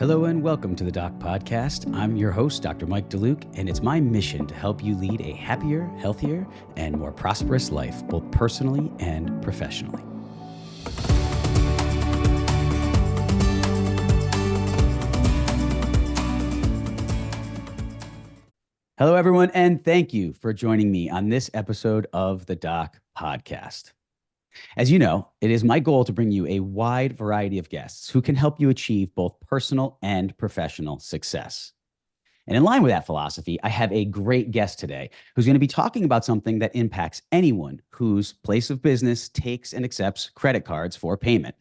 Hello and welcome to the Doc Podcast. I'm your host, Dr. Mike DeLuke, and it's my mission to help you lead a happier, healthier, and more prosperous life, both personally and professionally. Hello, everyone, and thank you for joining me on this episode of the Doc Podcast. As you know, it is my goal to bring you a wide variety of guests who can help you achieve both personal and professional success. And in line with that philosophy, I have a great guest today who's going to be talking about something that impacts anyone whose place of business takes and accepts credit cards for payment.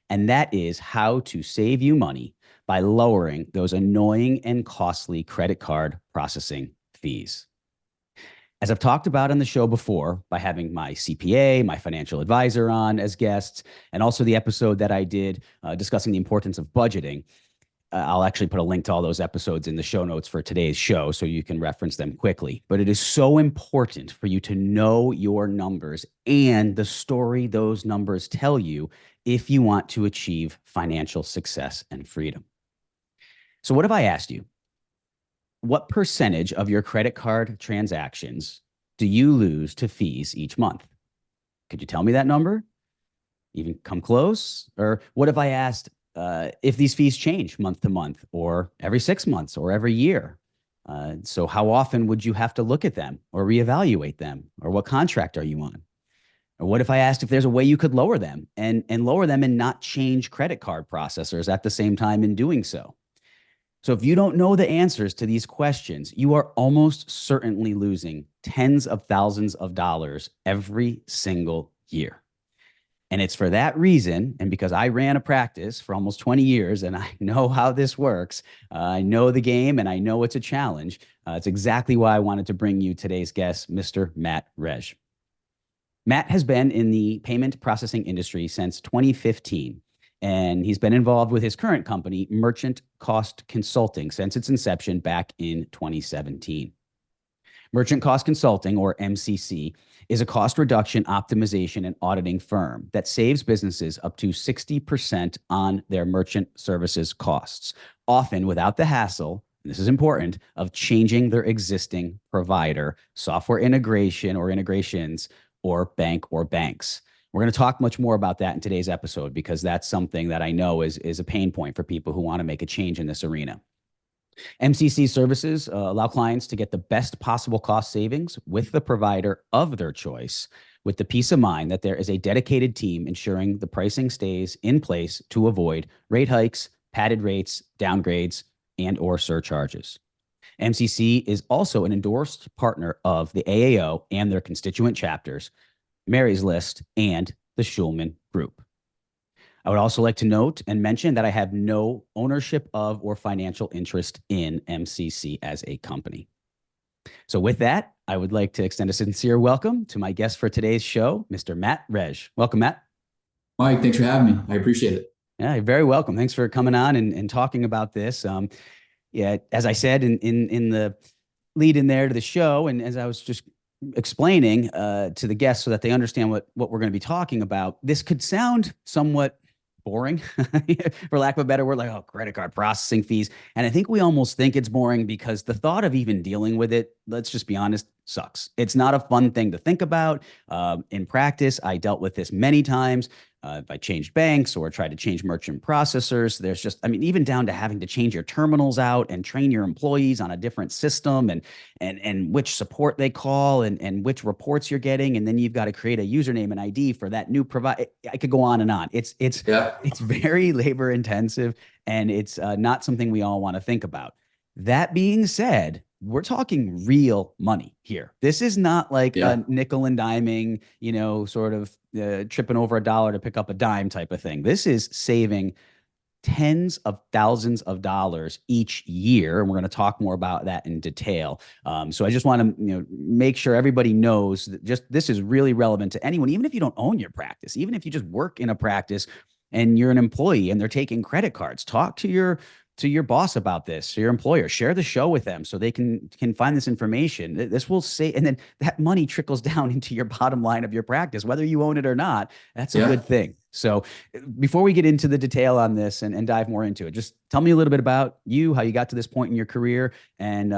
And that is how to save you money by lowering those annoying and costly credit card processing fees. As I've talked about on the show before, by having my CPA, my financial advisor on as guests, and also the episode that I did discussing the importance of budgeting, I'll actually put a link to all those episodes in the show notes for today's show so you can reference them quickly. But it is so important for you to know your numbers and the story those numbers tell you if you want to achieve financial success and freedom. So what if I asked you, what percentage of your credit card transactions do you lose to fees each month? Could you tell me that number? Even come close? Or what if I asked if these fees change month to month or every 6 months or every year? So how often would you have to look at them or reevaluate them? Or what contract are you on? Or what if I asked if there's a way you could lower them and lower them and not change credit card processors at the same time in doing so? So if you don't know the answers to these questions, you are almost certainly losing tens of thousands of dollars every single year. And it's for that reason, and because I ran a practice for almost 20 years and I know how this works, I know the game and I know it's a challenge. It's exactly why I wanted to bring you today's guest, Mr. Matt Rej. Matt has been in the payment processing industry since 2015. And he's been involved with his current company, Merchant Cost Consulting, since its inception back in 2017. Merchant Cost Consulting, or MCC, is a cost reduction, optimization, and auditing firm that saves businesses up to 60% on their merchant services costs, often without the hassle, and this is important, of changing their existing provider, software integration or integrations, or bank or banks. We're going to talk much more about that in today's episode because that's something that I know is a pain point for people who want to make a change in this arena. MCC services allow clients to get the best possible cost savings with the provider of their choice, with the peace of mind that there is a dedicated team ensuring the pricing stays in place to avoid rate hikes, padded rates, downgrades, and or surcharges. MCC is also an endorsed partner of the AAO and their constituent chapters, Mary's List, and the Schulman Group. I would also like to note and mention that I have no ownership of or financial interest in MCC as a company. So with that, I would like to extend a sincere welcome to my guest for today's show, Mr. Matt Rej. Welcome, Matt. Mike, thanks for having me. I appreciate it. Yeah, you're very welcome. Thanks for coming on and talking about this. Yeah, as I said in the lead in there to the show, and as I was just explaining to the guests so that they understand what we're going to be talking about, this could sound somewhat boring, for lack of a better word, like, oh, credit card processing fees. And I think we almost think it's boring because the thought of even dealing with it, let's just be honest, sucks. It's not a fun thing to think about. In practice, I dealt with this many times. If I changed banks or tried to change merchant processors, there's just, I mean, even down to having to change your terminals out and train your employees on a different system and which support they call and which reports you're getting. And then you've got to create a username and ID for that new provider. I could go on and on. It's very labor intensive and it's not something we all want to think about. That being said, we're talking real money here. This is not like a nickel and diming, sort of tripping over a dollar to pick up a dime type of thing. This is saving tens of thousands of dollars each year. And we're going to talk more about that in detail. So I just want to make sure everybody knows that just this is really relevant to anyone, even if you don't own your practice, even if you just work in a practice and you're an employee and they're taking credit cards. Talk to your boss about this, to your employer, share the show with them so they can find this information. This will say, and then that money trickles down into your bottom line of your practice, whether you own it or not. That's a good thing. So before we get into the detail on this and dive more into it, just tell me a little bit about you, how you got to this point in your career, and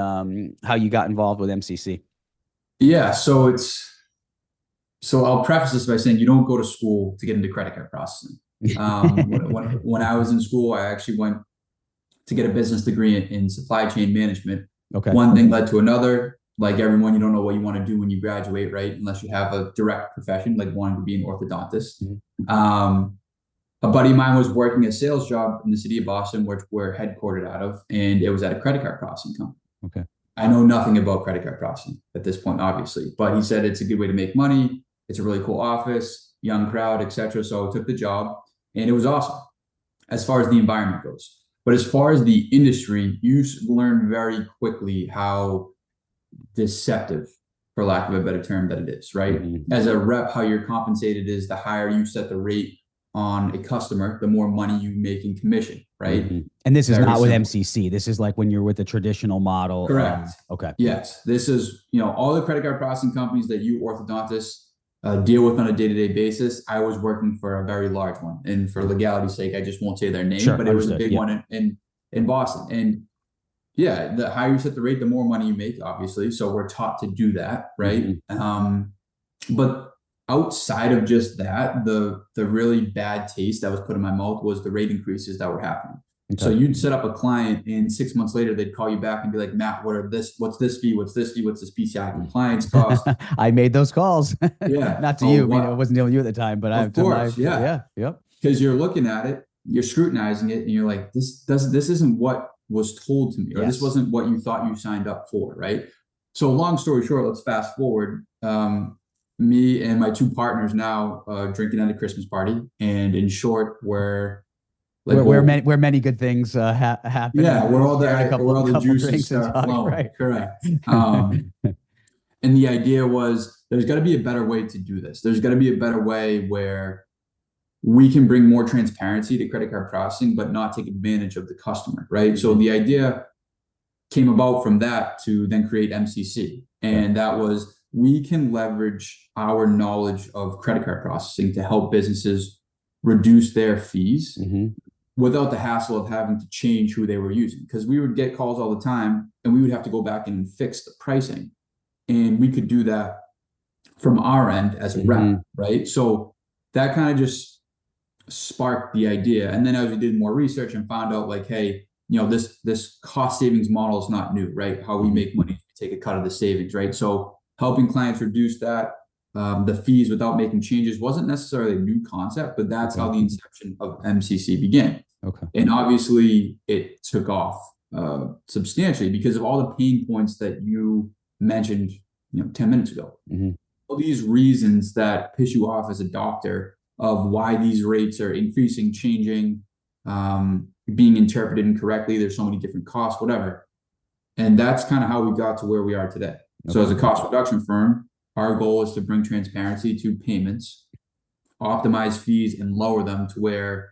how you got involved with MCC. Yeah, so I'll preface this by saying you don't go to school to get into credit card processing. When I was in school, I actually went to get a business degree in supply chain management. Okay. One thing led to another. Like everyone, you don't know what you want to do when you graduate, right? Unless you have a direct profession, like wanting to be an orthodontist. Mm-hmm. A buddy of mine was working a sales job in the city of Boston, which we're headquartered out of, and it was at a credit card processing company. Okay. I know nothing about credit card processing at this point, obviously, but he said it's a good way to make money. It's a really cool office, young crowd, etc. So I took the job, and it was awesome as far as the environment goes. But as far as the industry, you learn very quickly how deceptive, for lack of a better term, that it is, right? Mm-hmm. As a rep, how you're compensated is the higher you set the rate on a customer, the more money you make in commission, right? Mm-hmm. And this is Very not with simple. MCC. This is like when you're with the traditional model. Correct. Okay. Yes. This is, all the credit card processing companies that you orthodontists deal with on a day-to-day basis. I was working for a very large one. And for legality's sake, I just won't say their name, Sure, but it was a understood. big Yeah. one in Boston. And yeah, the higher you set the rate, the more money you make, obviously. So we're taught to do that, right? But outside of just that, the really bad taste that was put in my mouth was the rate increases that were happening. Okay. So you'd set up a client, and 6 months later, they'd call you back and be like, Matt, what's this fee? What's this fee? What's this PCI compliance cost? I made those calls. Yeah. Not to you. I wasn't dealing with you at the time, but of course, yeah. Yep. Because you're looking at it, you're scrutinizing it, and you're like, this isn't what was told to me, or this wasn't what you thought you signed up for, right? So long story short, let's fast forward. Me and my two partners now drinking at a Christmas party, and in short, where many good things happen. Yeah, where all the juices start flowing. Right. Correct. And the idea was there's got to be a better way to do this. There's got to be a better way where we can bring more transparency to credit card processing, but not take advantage of the customer, right? So the idea came about from that to then create MCC. And that was, we can leverage our knowledge of credit card processing to help businesses reduce their fees without the hassle of having to change who they were using. Because we would get calls all the time, and we would have to go back and fix the pricing. And we could do that from our end as a rep, right? So that kind of just sparked the idea. And then as we did more research and found out, like, hey, this cost savings model is not new, right? How we make money, we take a cut of the savings, right? So helping clients reduce that, the fees without making changes wasn't necessarily a new concept, but that's how the inception of MCC began. Okay. And obviously it took off substantially because of all the pain points that you mentioned 10 minutes ago. All these reasons that piss you off as a doctor of why these rates are increasing, changing, being interpreted incorrectly. There's so many different costs, whatever. And that's kind of how we got to where we are today. Okay. So as a cost reduction firm, our goal is to bring transparency to payments, optimize fees, and lower them to where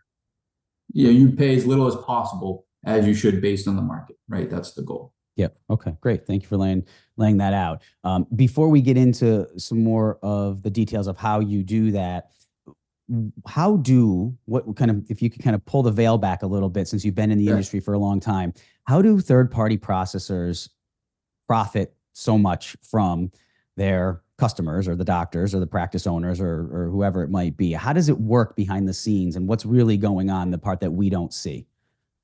you pay as little as possible as you should based on the market, right? That's the goal. Yep. Okay, great. Thank you for laying that out. Before we get into some more of the details of how you do that, if you could kind of pull the veil back a little bit, since you've been in the industry for a long time, how do third-party processors profit so much from their customers or the doctors or the practice owners or whoever it might be? How does it work behind the scenes, and what's really going on, the part that we don't see?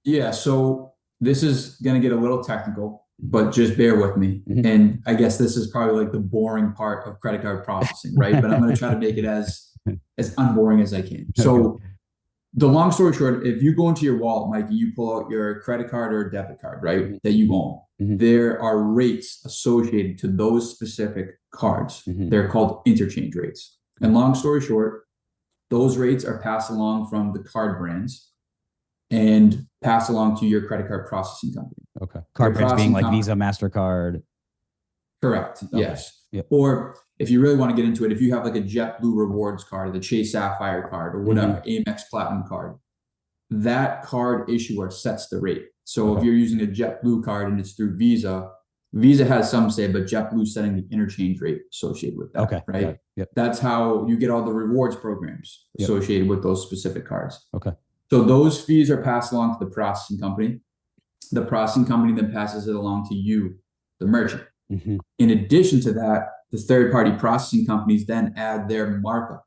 Yeah, so this is going to get a little technical, but just bear with me. And I guess this is probably like the boring part of credit card processing, right? But I'm going to try to make it as unboring as I can. So the long story short, if you go into your wallet, Mike, and you pull out your credit card or debit card, right, that you own, there are rates associated to those specific cards. They're called interchange rates. And long story short, those rates are passed along from the card brands and passed along to your credit card processing company. Okay. Card brands being like Visa, MasterCard. Correct. Okay. Yes. Yep. Or if you really want to get into it, if you have like a JetBlue Rewards card, or the Chase Sapphire card, or whatever, Amex Platinum card, that card issuer sets the rate. So if you're using a JetBlue card and it's through Visa, Visa has some say, but JetBlue's setting the interchange rate associated with that, Okay. Got right? it. Yep. That's how you get all the rewards programs Yep. associated with those specific cards. Okay. So those fees are passed along to the processing company. The processing company then passes it along to you, the merchant. Mm-hmm. In addition to that, the third-party processing companies then add their markup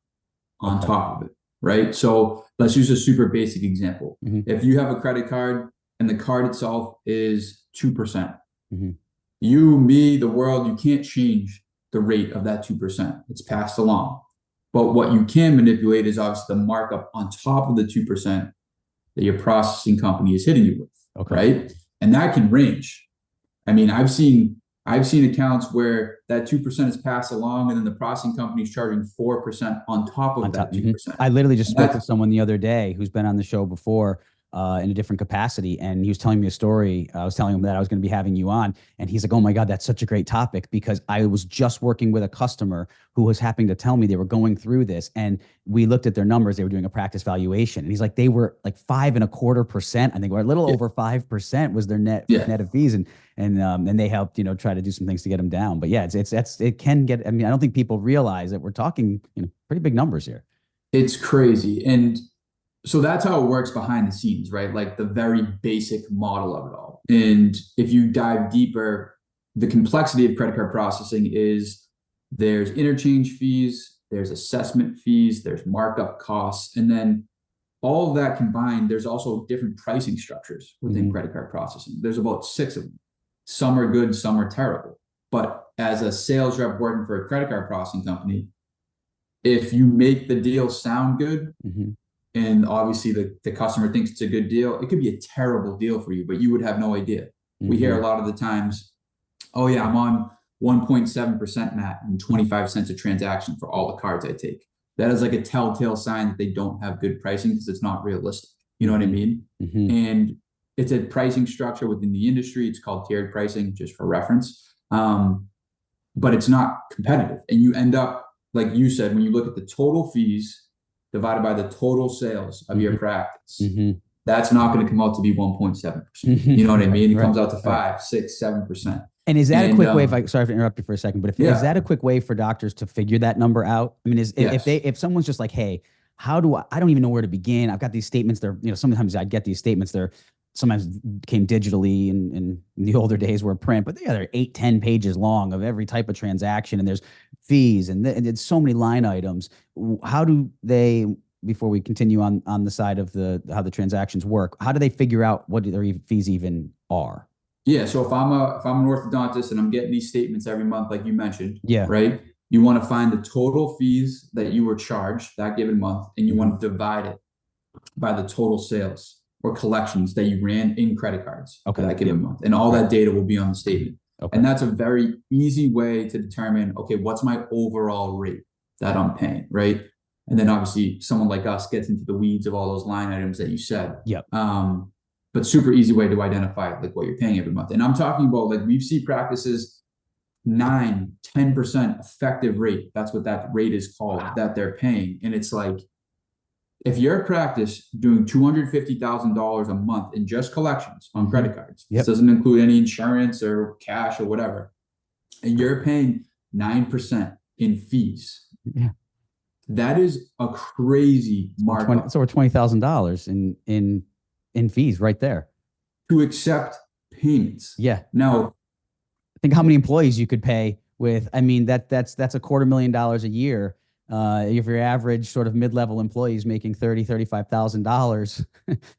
on top of it, right? So let's use a super basic example. Mm-hmm. If you have a credit card and the card itself is 2%, mm-hmm. you, me, the world, you can't change the rate of that 2%. It's passed along. But what you can manipulate is obviously the markup on top of the 2% that your processing company is hitting you with, right? And that can range. I mean, I've seen accounts where that 2% is passed along, and then the processing company is charging 4% on top of that 2%. I literally just spoke with someone the other day who's been on the show before in a different capacity, and he was telling me a story. I was telling him that I was going to be having you on, and he's like, "Oh my God, that's such a great topic," because I was just working with a customer who was happening to tell me they were going through this, and we looked at their numbers. They were doing a practice valuation, and he's like, they were like 5.25%. I think, or a little over 5% was their net of fees, and they helped, try to do some things to get them down. But yeah, it can get. I mean, I don't think people realize that we're talking, pretty big numbers here. It's crazy, and so that's how it works behind the scenes, right? Like the very basic model of it all. And if you dive deeper, the complexity of credit card processing is there's interchange fees, there's assessment fees, there's markup costs, and then all of that combined, there's also different pricing structures within credit card processing. There's about 6 of them. Some are good, some are terrible. But as a sales rep working for a credit card processing company, if you make the deal sound good, and obviously the customer thinks it's a good deal, it could be a terrible deal for you, but you would have no idea. We hear a lot of the times, oh yeah, I'm on 1.7%, Matt, and 25 cents a transaction for all the cards I take. That is like a telltale sign that they don't have good pricing because it's not realistic. You know what I mean? And it's a pricing structure within the industry. It's called tiered pricing, just for reference. But it's not competitive. And you end up, like you said, when you look at the total fees divided by the total sales of your practice, that's not going to come out to be 1.7%. You know what I mean? It comes out to 5, 6, 7%. And is that a quick way? Sorry to interrupt you for a second, but is that a quick way for doctors to figure that number out? I mean, if someone's just like, hey, how do I don't even know where to begin. I've got these statements. Sometimes I'd get these statements. They're sometimes came digitally in the older days were print, but they're 8-10 pages long of every type of transaction, and there's fees and it's so many line items. How do they, before we continue on the side of how the transactions work, how do they figure out what their fees even are? Yeah, so if I'm an orthodontist and I'm getting these statements every month, like you mentioned, yeah, right? You want to find the total fees that you were charged that given month, and you want to divide it by the total sales or collections that you ran in credit cards for that given month. And all that data will be on the statement. And that's a very easy way to determine, okay, what's my overall rate that I'm paying, right? And then obviously someone like us gets into the weeds of all those line items that you said. Yep. But super easy way to identify like what you're paying every month. And I'm talking about, like, we've seen practices 9-10% effective rate. That's what that rate is called, that they're paying. And it's like, if you're a practice doing $250,000 a month in just collections on credit cards, this doesn't include any insurance or cash or whatever, and you're paying 9% in fees, that is a crazy markup. It's over $20,000 in fees right there to accept payments. Yeah. Now, think how many employees you could pay with. I mean, that's $250,000 a year. If your average sort of mid-level employee is making $35,000,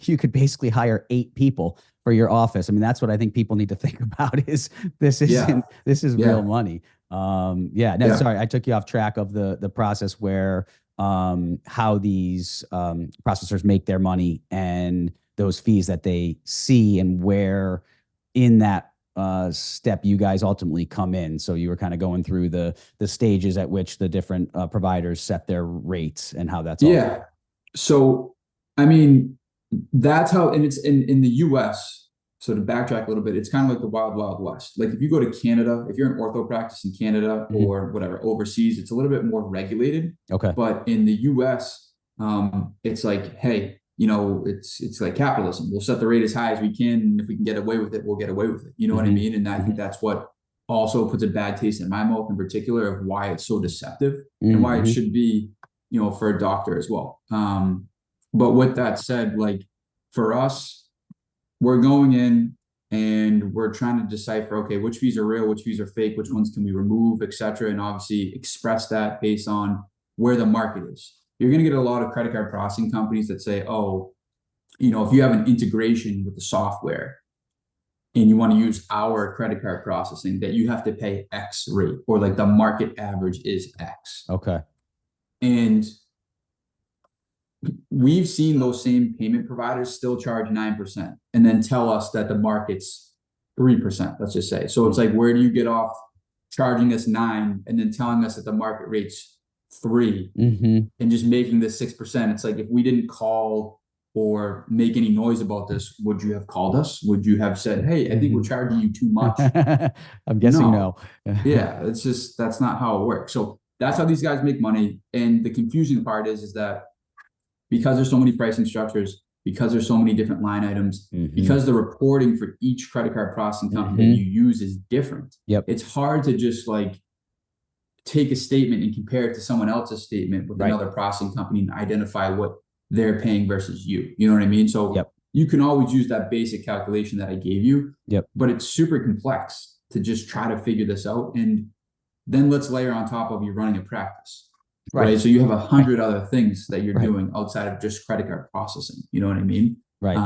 you could basically hire 8 people for your office. I mean, that's what I think people need to think about is this is real money. Sorry, I took you off track of the process where how these processors make their money and those fees that they see, and where in that step you guys ultimately come in. So you were kind of going through the stages at which the different providers set their rates and how that's all. So I mean, that's how, and it's in the US. So to backtrack a little bit, it's kind of like the wild, wild west. Like if you go to Canada, if you're an ortho practice in Canada or whatever overseas, it's a little bit more regulated. Okay. But in the US, it's like, hey, it's like capitalism. We'll set the rate as high as we can. And if we can get away with it, we'll get away with it. You know what I mean? And I think that's what also puts a bad taste in my mouth in particular of why it's so deceptive and why it Mm-hmm. should be, for a doctor as well. But with that said, like for us, we're going in and we're trying to decipher, okay, which fees are real, which fees are fake, which ones can we remove, et cetera, and obviously express that based on where the market is. You're going to get a lot of credit card processing companies that say, oh, if you have an integration with the software and you want to use our credit card processing, that you have to pay X rate, or like the market average is X. Okay. And we've seen those same payment providers still charge 9% and then tell us that the market's 3%, let's just say. So it's like, where do you get off charging us 9 and then telling us that the market rate's 3 and just making this 6%? It's like, if we didn't call or make any noise about this, would you have called us? Would you have said, hey, I think we're charging you too much? I'm guessing no. Yeah, it's just, that's not how it works. So that's how these guys make money. And the confusing part is that because there's so many pricing structures, because there's so many different line items, because the reporting for each credit card processing company that you use is different. It's hard to just like take a statement and compare it to someone else's statement with another processing company and identify what they're paying versus you. You know what I mean? So you can always use that basic calculation that I gave you, but it's super complex to just try to figure this out. And then let's layer on top of you running a practice. Right. So you have 100 other things that you're doing outside of just credit card processing. You know what I mean? Right.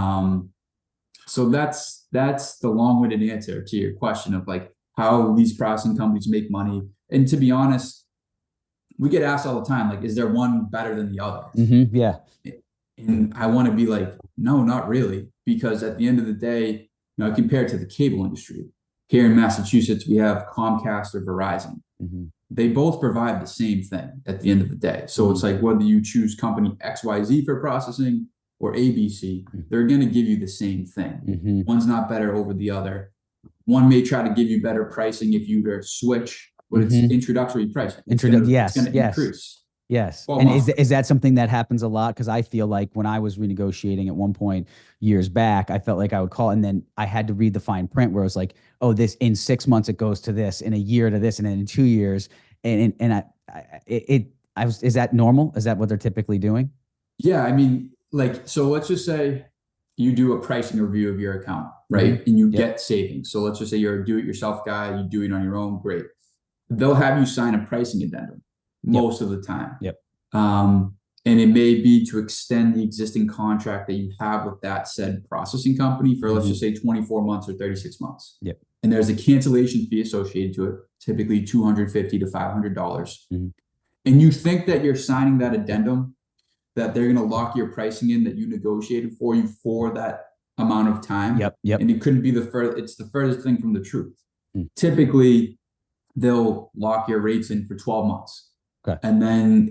So that's the long-winded answer to your question of like how these processing companies make money. And to be honest, we get asked all the time, like, is there one better than the other? Yeah. And I want to be like, no, not really. Because at the end of the day, compared to the cable industry, here in Massachusetts, we have Comcast or Verizon. They both provide the same thing at the end of the day. So it's like, whether you choose company XYZ for processing or ABC, they're going to give you the same thing. One's not better over the other. One may try to give you better pricing if you were to switch, but it's introductory pricing. It's going to increase. Yes. And is that something that happens a lot? Because I feel like when I was renegotiating at one point years back, I felt like I would call and then I had to read the fine print where it was like, oh, this in 6 months it goes to this, in a year to this, and then in 2 years. And is that normal? Is that what they're typically doing? Yeah. I mean, like, so let's just say you do a pricing review of your account, right? And you get savings. So let's just say you're a do-it-yourself guy, you do it on your own, great. They'll have you sign a pricing addendum most of the time. And it may be to extend the existing contract that you have with that said processing company for, let's just say 24 months or 36 months. And there's a cancellation fee associated to it, typically $250 to $500. And you think that you're signing that addendum, that they're going to lock your pricing in that you negotiated for you for that amount of time. And it couldn't be it's the furthest thing from the truth. Typically, they'll lock your rates in for 12 months. And then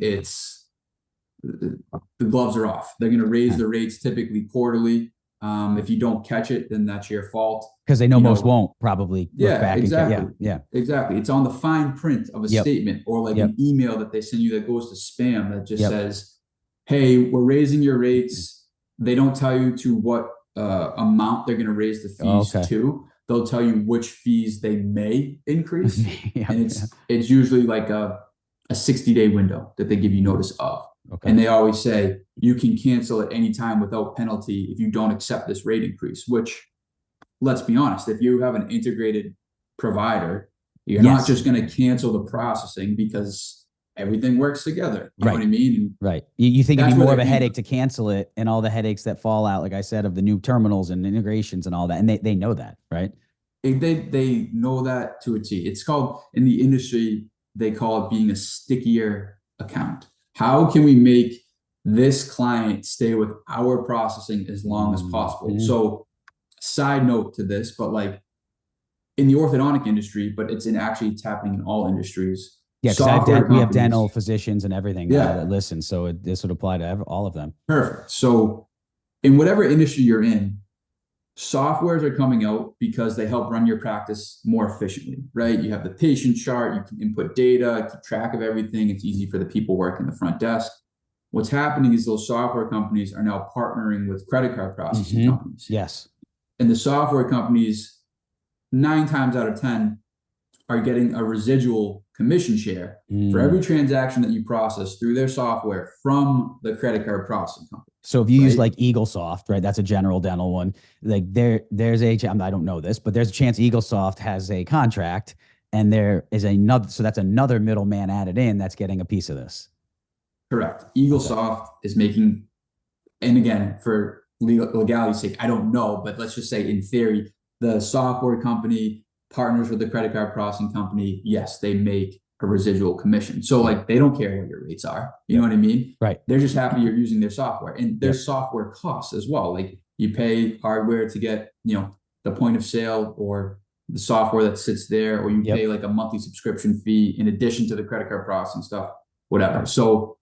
the gloves are off. They're going to raise the rates typically quarterly. If you don't catch it, then that's your fault. Because they know most won't probably look back. Exactly. Exactly. It's on the fine print of a statement or like an email that they send you that goes to spam that just says, hey, we're raising your rates. They don't tell you to what amount they're going to raise the fees to. They'll tell you which fees they may increase. And it's usually like a 60-day window that they give you notice of. And they always say you can cancel at any time without penalty if you don't accept this rate increase, which, let's be honest, if you have an integrated provider, you're not just going to cancel the processing because everything works together. You know what I mean? You think it'd be more of a headache to cancel it and all the headaches that fall out, like I said, of the new terminals and integrations and all that. And they know that, right? They know that to a T. It's called, in the industry, they call it being a stickier account. How can we make this client stay with our processing as long as possible? So, side note to this, but like in the orthodontic industry, but it's happening in all industries. Yeah, because we have dental physicians and everything that listen, so this would apply to all of them. Perfect. So, in whatever industry you're in, softwares are coming out because they help run your practice more efficiently, right? You have the patient chart, you can input data, keep track of everything. It's easy for the people working the front desk. What's happening is those software companies are now partnering with credit card processing companies. Yes. And the software companies, 9 times out of 10, are getting a residual commission share for every transaction that you process through their software from the credit card processing company. So if you use like EagleSoft, right? That's a General Dental one. Like there's a, I don't know this, but there's a chance EagleSoft has a contract, and there is another. So that's another middleman added in that's getting a piece of this. Correct. EagleSoft is making, and again, for legality's sake, I don't know, but let's just say in theory, the software company partners with the credit card processing company. Yes, they make a residual commission. So like they don't care what your rates are. You know what I mean? Right. They're just happy you're using their software, and their software costs as well. Like you pay hardware to get, the point of sale or the software that sits there, or you pay like a monthly subscription fee in addition to the credit card processing stuff, whatever. So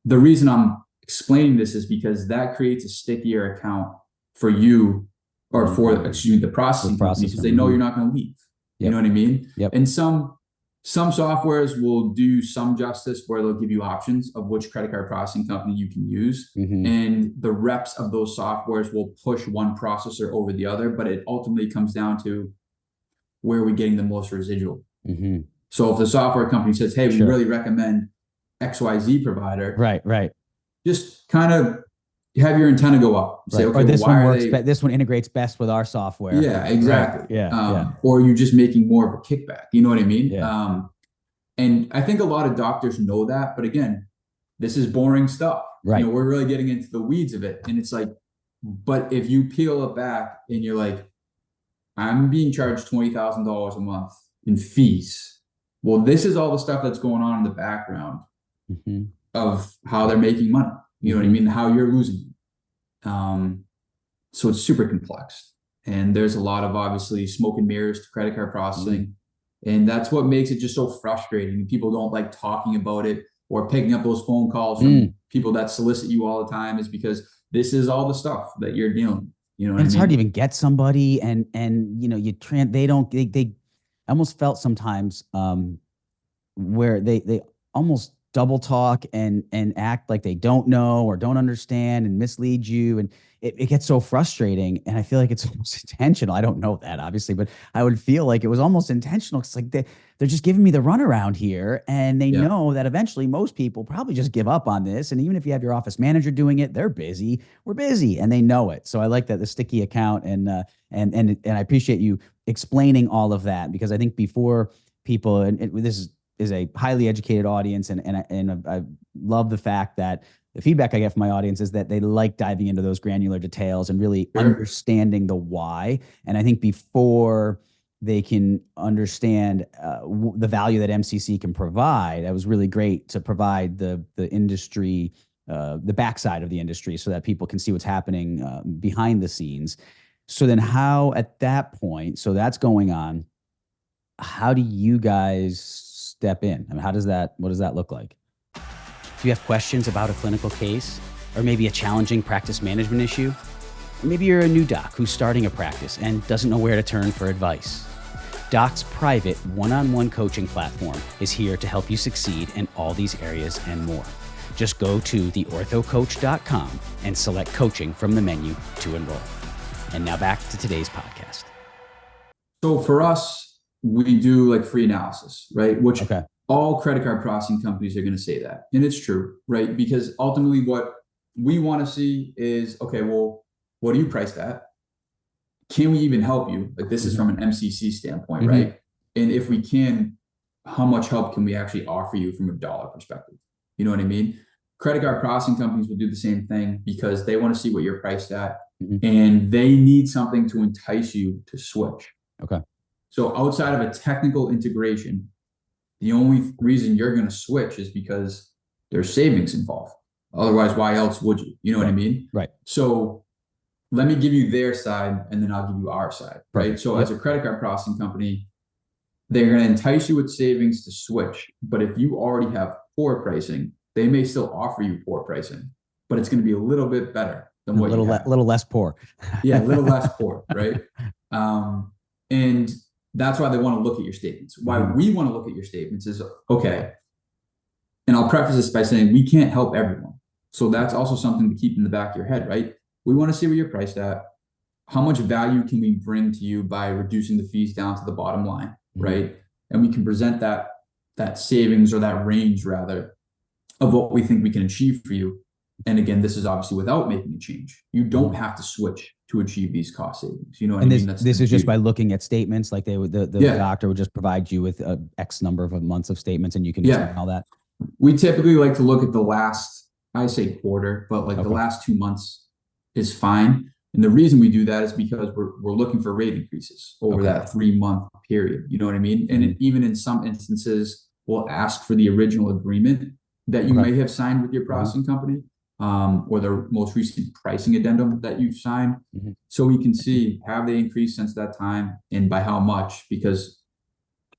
the reason I'm explaining this is because that creates a stickier account for you, or for the processing company, because they know you're not going to leave. You know what I mean? And some softwares will do some justice where they'll give you options of which credit card processing company you can use. And the reps of those softwares will push one processor over the other, but it ultimately comes down to where are we getting the most residual. So if the software company says, hey, we really recommend XYZ provider. Right. Just kind of have your antenna go up. Say, okay, or this one works. This one integrates best with our software. Yeah, exactly. Yeah. Or you're just making more of a kickback. You know what I mean? And I think a lot of doctors know that, but again, this is boring stuff. Right. We're really getting into the weeds of it, and it's like, but if you peel it back and you're like, I'm being charged $20,000 a month in fees. Well, this is all the stuff that's going on in the background of how they're making money. You know what I mean? How you're losing. So it's super complex, and there's a lot of obviously smoke and mirrors to credit card processing. And that's what makes it just so frustrating. People don't like talking about it or picking up those phone calls from people that solicit you all the time, is because this is all the stuff that you're dealing with. You know what I mean? It's hard to even get somebody, and they almost felt sometimes where they almost double talk and act like they don't know or don't understand and mislead you, and it gets so frustrating. And I feel like it's almost intentional. I don't know that, obviously, but I would feel like it was almost intentional. It's like they're just giving me the runaround here, and they know that eventually most people probably just give up on this. And even if you have your office manager doing it, they're busy. We're busy, and they know it. So I like that, the sticky account, and I appreciate you explaining all of that, because I think before people, and this is a highly educated audience, and I love the fact that the feedback I get from my audience is that they like diving into those granular details and really understanding the why. And I think before they can understand the value that MCC can provide, it was really great to provide the industry, the backside of the industry, so that people can see what's happening behind the scenes. So then how, at that point, so that's going on, how do you guys step in? I mean, what does that look like? If you have questions about a clinical case, or maybe a challenging practice management issue, or maybe you're a new doc who's starting a practice and doesn't know where to turn for advice, Doc's private one-on-one coaching platform is here to help you succeed in all these areas and more. Just go to theorthocoach.com and select coaching from the menu to enroll. And now back to today's podcast. So for us, we do like free analysis, right? Which all credit card processing companies are going to say that. And it's true, right? Because ultimately what we want to see is, okay, well, what are you priced at? Can we even help you? Like, this is from an MCC standpoint, right? And if we can, how much help can we actually offer you from a dollar perspective? You know what I mean? Credit card processing companies will do the same thing, because they want to see what you're priced at, and they need something to entice you to switch. So outside of a technical integration, the only reason you're going to switch is because there's savings involved. Otherwise, why else would you? You know what I mean? Right. So let me give you their side, and then I'll give you our side, right? So as a credit card processing company, they're going to entice you with savings to switch. But if you already have poor pricing, they may still offer you poor pricing, but it's going to be a little bit better than what you have. Little less poor. Yeah, a little less poor, right? And that's why they want to look at your statements. Why we want to look at your statements is, okay, and I'll preface this by saying we can't help everyone. So that's also something to keep in the back of your head, right? We want to see where you're priced at. How much value can we bring to you by reducing the fees down to the bottom line, right? and we can present that savings or that range rather of what we think we can achieve for you. And again, this is obviously without making a change. You don't have to switch to achieve these cost savings. You know what And I mean? this is just by looking at statements, like they would the Yeah. doctor would just provide you with a X number of months of statements, and you can Yeah. all that. We typically like to look at the last, I say quarter, but like the last 2 months is fine. And the reason we do that is because we're looking for rate increases over that 3-month period. You know what I mean? And even in some instances, we'll ask for the original agreement that you may have signed with your processing company, or the most recent pricing addendum that you've signed. So we can see, have they increased since that time and by how much? Because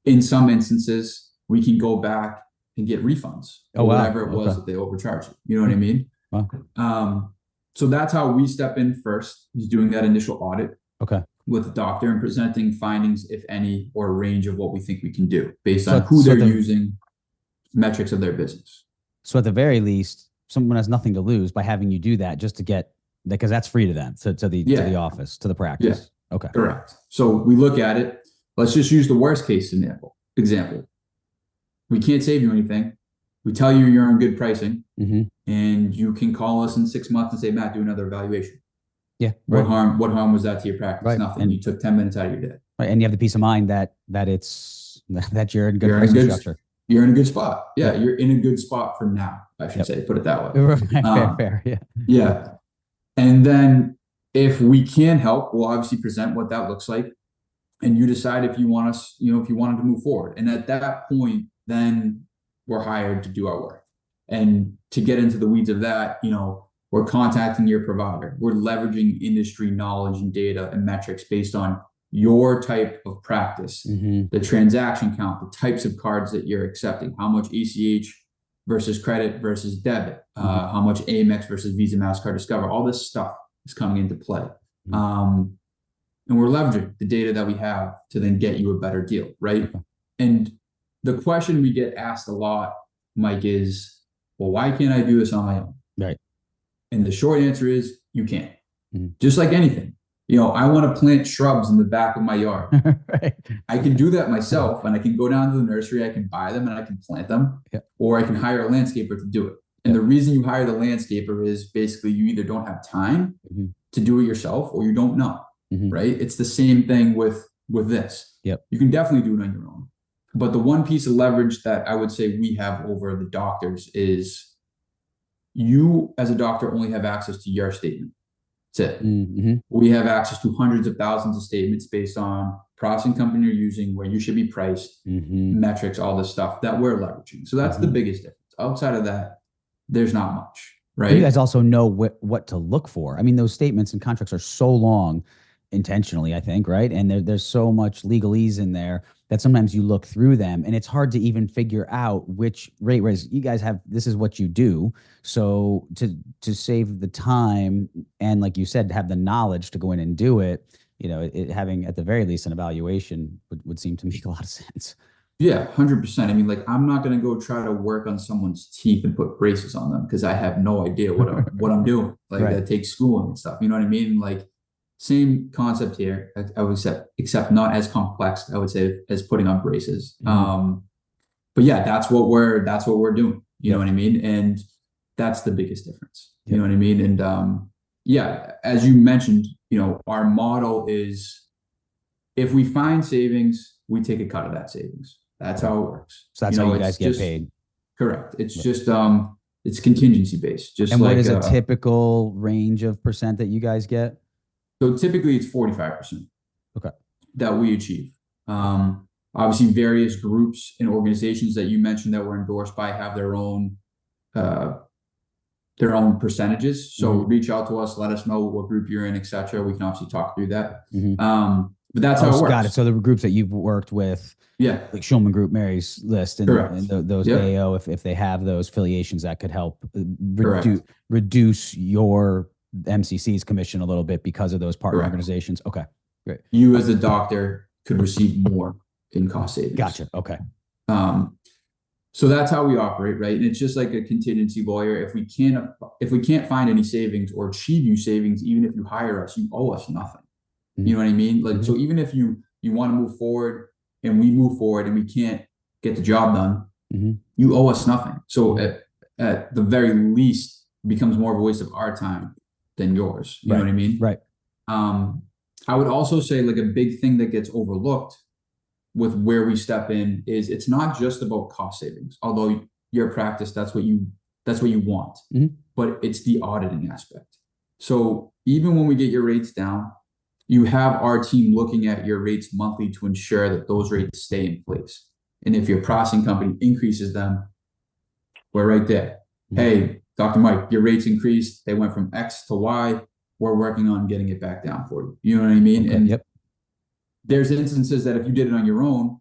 in some instances, we can go back and get refunds or whatever it was that they overcharged. You know what I mean? So that's how we step in first, is doing that initial audit with the doctor and presenting findings, if any, or a range of what we think we can do based on who they're using, metrics of their business. So at the very least, someone has nothing to lose by having you do that, just to get, because that's free to them, to the office, to the practice. Correct. So we look at it. Let's just use the worst case example. We can't save you anything. We tell you you're on good pricing, and you can call us in 6 months and say, Matt, do another evaluation. Yeah. What harm was that to your practice? Nothing. And you took 10 minutes out of your day. Right. And you have the peace of mind that you're in good pricing structure. You're in a good spot. Yeah. You're in a good spot for now, I should say, put it that way. Fair. Yeah. Yeah. And then if we can help, we'll obviously present what that looks like. And you decide if you want us, if you wanted to move forward. And at that point, then we're hired to do our work. And to get into the weeds of that, we're contacting your provider. We're leveraging industry knowledge and data and metrics based on your type of practice, the transaction count, the types of cards that you're accepting, how much ACH versus credit versus debit, how much Amex versus Visa, MasterCard, Discover, all this stuff is coming into play. And we're leveraging the data that we have to then get you a better deal, right? And the question we get asked a lot, Mike, is, well, why can't I do this on my own? Right. And the short answer is you can't. Just like anything. I want to plant shrubs in the back of my yard. I can do that myself, and I can go down to the nursery, I can buy them and I can plant them, or I can hire a landscaper to do it. And the reason you hire the landscaper is basically you either don't have time to do it yourself or you don't know, right? It's the same thing with this. You can definitely do it on your own. But the one piece of leverage that I would say we have over the doctors is you as a doctor only have access to your statement. That's it. We have access to hundreds of thousands of statements based on processing company you're using, where you should be priced, metrics, all this stuff that we're leveraging. So that's the biggest difference. Outside of that, there's not much, right? You guys also know what to look for. I mean, those statements and contracts are so long, intentionally, I think, right? And there's so much legalese in there that sometimes you look through them and it's hard to even figure out which rate. Whereas you guys have, this is what you do. So to save the time and, like you said, have the knowledge to go in and do it, having at the very least an evaluation would seem to make a lot of sense. Yeah, 100%. I mean, like, I'm not going to go try to work on someone's teeth and put braces on them because I have no idea what I'm doing. Like, that takes schooling and stuff. You know what I mean? Like, same concept here. I would say, except not as complex, I would say, as putting on braces. But yeah, that's what we're doing. You know what I mean? And that's the biggest difference. You know what I mean? And yeah, as you mentioned, our model is, if we find savings, we take a cut of that savings. That's how it works. So that's how you guys get paid. Correct. It's just it's contingency based. And what is a typical range of percent that you guys get? So typically it's 45%. That we achieve. Obviously, various groups and organizations that you mentioned that were endorsed by have their own percentages. So reach out to us, let us know what group you're in, etc. We can obviously talk through that. But that's how it works. Got it. So the groups that you've worked with, like Schulman Group, Mary's List, and those AO, if they have those affiliations, that could help reduce your MCC's commission a little bit because of those partner organizations. Okay, great. You as a doctor could receive more in cost savings. Gotcha. Okay. So that's how we operate, right? And it's just like a contingency lawyer. If we can't find any savings or achieve you savings, even if you hire us, you owe us nothing. You know what I mean? Like, so even if you want to move forward, and we move forward and we can't get the job done, Mm-hmm. you owe us nothing. So at the very least, it becomes more of a waste of our time than yours. You know what I mean? Right. I would also say like a big thing that gets overlooked with where we step in is it's not just about cost savings, although your practice, that's what you want, Mm-hmm. but it's the auditing aspect. So even when we get your rates down, you have our team looking at your rates monthly to ensure that those rates stay in place. And if your processing company increases them, we're right there. Mm-hmm. Hey, Dr. Mike, your rates increased. They went from X to Y. We're working on getting it back down for you. You know what I mean? Okay. And Yep. there's instances that if you did it on your own,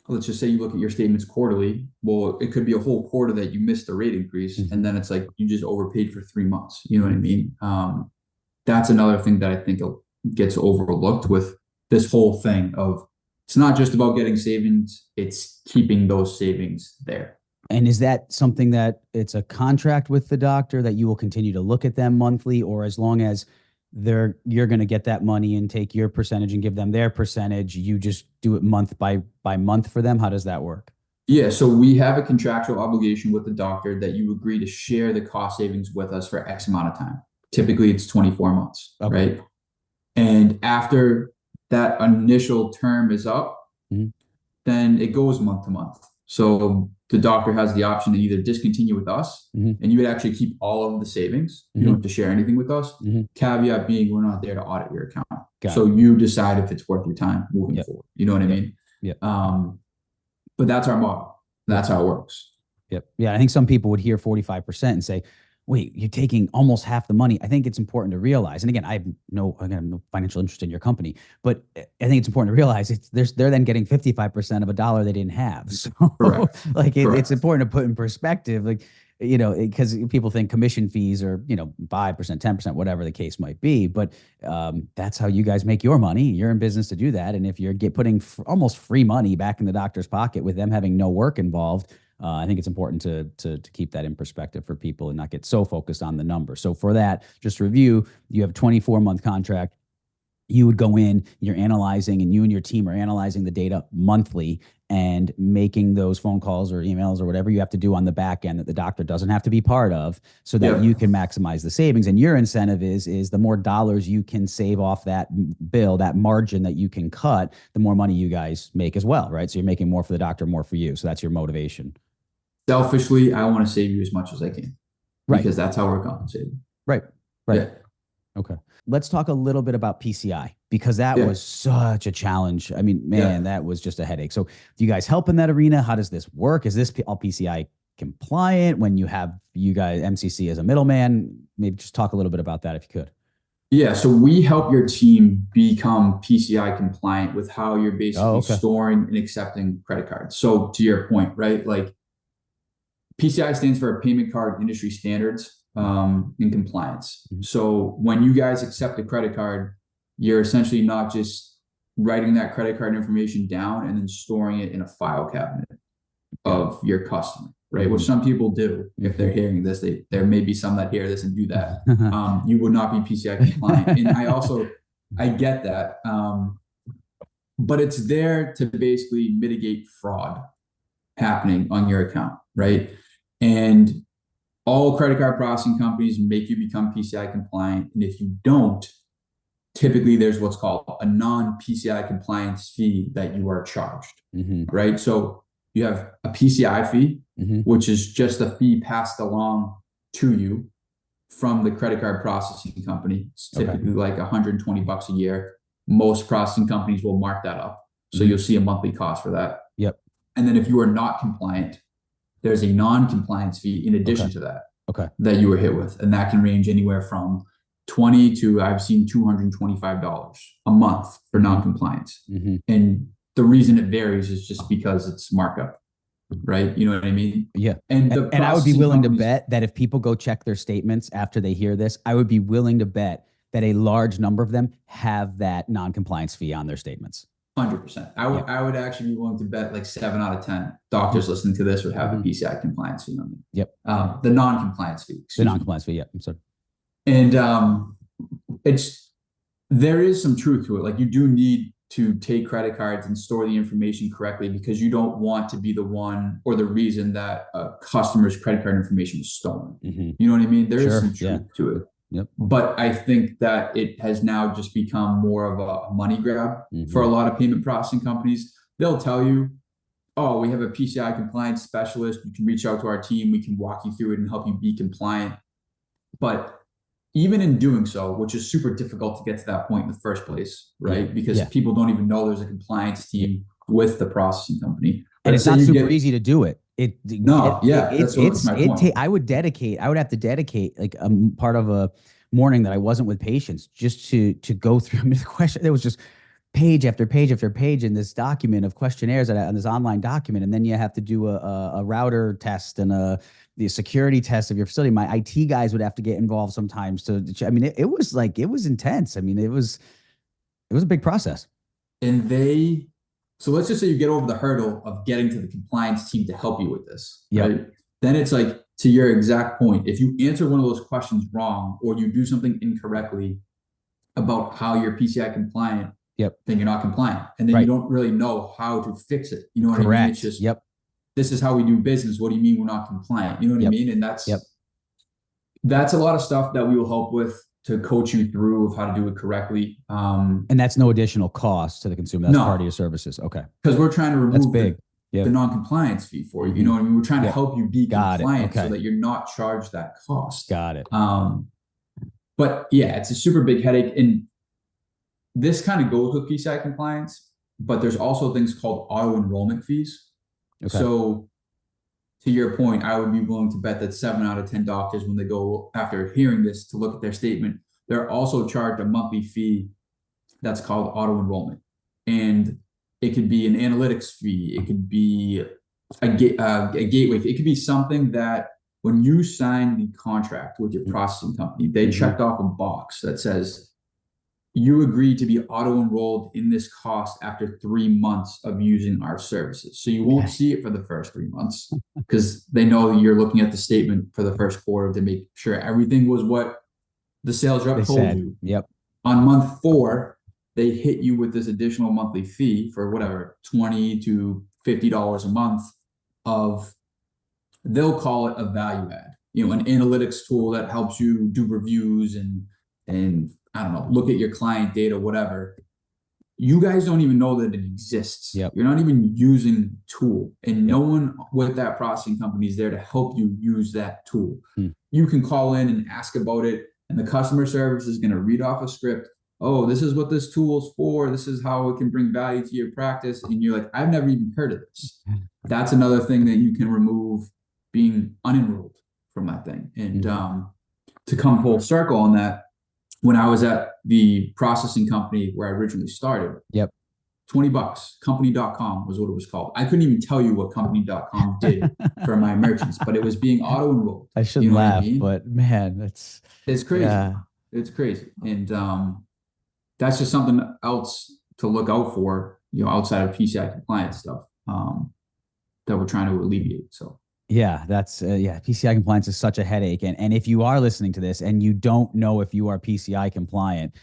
let's just say you look at your statements quarterly. Well, it could be a whole quarter that you missed the rate increase. Mm-hmm. And then it's like you just overpaid for 3 months. You know what I mean? That's another thing that I think gets overlooked with this whole thing of it's not just about getting savings, it's keeping those savings there. And is that something that it's a contract with the doctor that you will continue to look at them monthly, or as long as you're going to get that money and take your percentage and give them their percentage, you just do it month by month for them? How does that work? Yeah, so we have a contractual obligation with the doctor that you agree to share the cost savings with us for X amount of time. Typically, it's 24 months, Okay. right? And after that initial term is up, mm-hmm. then it goes month to month. So the doctor has the option to either discontinue with us, mm-hmm. and you would actually keep all of the savings. Mm-hmm. You don't have to share anything with us. Mm-hmm. Caveat being, we're not there to audit your account. Got so it. you decide if it's worth your time moving Yep. forward. You know what I mean? Yep. But that's our model. That's how it works. Yep. Yeah. I think some people would hear 45% and say, wait, you're taking almost half the money. I think it's important to realize, and again, I have no financial interest in your company, but I think it's important to realize they're then getting 55% of a dollar they didn't have. So like it's important to put in perspective, like, you know, because people think commission fees are, 5%, 10%, whatever the case might be. But that's how you guys make your money. You're in business to do that. And if you're putting almost free money back in the doctor's pocket with them having no work involved, I think it's important to keep that in perspective for people and not get so focused on the number. So for that, just to review, you have a 24-month contract. You would go in, you're analyzing, and you and your team are analyzing the data monthly and making those phone calls or emails or whatever you have to do on the back end that the doctor doesn't have to be part of, so that you can maximize the savings. And your incentive is the more dollars you can save off that bill, that margin that you can cut, the more money you guys make as well, right? So you're making more for the doctor, more for you. So that's your motivation. Selfishly, I want to save you as much as I can, right? Because that's how we're compensated. Right. Yeah. Okay. Let's talk a little bit about PCI, because that was such a challenge. I mean, man, that was just a headache. So do you guys help in that arena? How does this work? Is this all PCI compliant when you have you guys MCC as a middleman? Maybe just talk a little bit about that if you could. Yeah, so we help your team become PCI compliant with how you're basically storing and accepting credit cards. So to your point, right? Like PCI stands for Payment Card Industry Standards in compliance. Mm-hmm. So when you guys accept a credit card, you're essentially not just writing that credit card information down and then storing it in a file cabinet of your customer, right? Mm-hmm. Which some people do. If they're hearing this, there may be some that hear this and do that. You would not be PCI compliant. And I get that. But it's there to basically mitigate fraud happening on your account, right? And all credit card processing companies make you become PCI compliant. And if you don't, typically there's what's called a non-PCI compliance fee that you are charged, right? So you have a PCI fee, which is just a fee passed along to you from the credit card processing company. It's typically like $120 a year. Most processing companies will mark that up. So you'll see a monthly cost for that. Yep. And then if you are not compliant, there's a non-compliance fee in addition to that, that you were hit with. And that can range anywhere from $20 to I've seen $225 a month for non-compliance. And the reason it varies is just because it's markup, right? You know what I mean? Yeah. And I would be willing to bet that if people go check their statements after they hear this, I would be willing to bet that a large number of them have that non-compliance fee on their statements. 100%. I would actually be willing to bet like 7 out of 10 doctors listening to this would have a PCI compliance fee on them. Yep. The non-compliance fee. The non-compliance fee. Yeah. I'm sorry. And there is some truth to it. Like you do need to take credit cards and store the information correctly because you don't want to be the one or the reason that a customer's credit card information was stolen. Mm-hmm. You know what I mean? There is Sure. some truth to it. Yep. But I think that it has now just become more of a money grab for a lot of payment processing companies. They'll tell you, oh, we have a PCI compliance specialist. You can reach out to our team. We can walk you through it and help you be compliant. But even in doing so, which is super difficult to get to that point in the first place, right? Because people don't even know there's a compliance team with the processing company. And it's not super easy to do it. That's my point. I would have to dedicate like a part of a morning that I wasn't with patients just to go through the question. There was just page after page after page in this document of questionnaires on this online document. And then you have to do a router test and the security test of your facility. My IT guys would have to get involved sometimes I mean, it was intense. I mean, it was a big process. And so let's just say you get over the hurdle of getting to the compliance team to help you with this, right? Then it's like, to your exact point, if you answer one of those questions wrong, or you do something incorrectly about how you're PCI compliant, then you're not compliant. And then you don't really know how to fix it. You know what I mean? It's just, this is how we do business. What do you mean we're not compliant? You know what I mean? And that's a lot of stuff that we will help with to coach you through of how to do it correctly. And that's no additional cost to the consumer. That's part of your services. Okay. Because we're trying to remove the non-compliance fee for you. You know what I mean? We're trying to help you be compliant so that you're not charged that cost. Got it. But yeah, it's a super big headache. And this kind of goes with PCI compliance, but there's also things called auto enrollment fees. Okay. So to your point, I would be willing to bet that 7 out of 10 doctors, when they go after hearing this to look at their statement, they're also charged a monthly fee that's called auto enrollment. And it could be an analytics fee. It could be a gateway fee. It could be something that when you sign the contract with your processing company, they checked off a box that says, you agree to be auto-enrolled in this cost after 3 months of using our services. So you won't see it for the first 3 months because they know you're looking at the statement for the first quarter to make sure everything was what the sales rep told you. Yep. On month 4, they hit you with this additional monthly fee for whatever, $20 to $50 a month of, they'll call it a value add, an analytics tool that helps you do reviews and I don't know, look at your client data, whatever. You guys don't even know that it exists. You're not even using tool, and no one with that processing company is there to help you use that tool. You can call in and ask about it, and the customer service is going to read off a script. Oh, this is what this tool's for. This is how it can bring value to your practice. And you're like, I've never even heard of this. That's another thing that you can remove, being unenrolled from that thing. And to come full circle on that, when I was at the processing company where I originally started, $20, company.com was what it was called. I couldn't even tell you what company.com did for my merchants, but it was being auto enrolled. I shouldn't laugh, but man, it's crazy. It's crazy. And that's just something else to look out for, outside of PCI compliance stuff that we're trying to alleviate. So yeah, that's PCI compliance is such a headache. And if you are listening to this and you don't know if you are PCI compliant,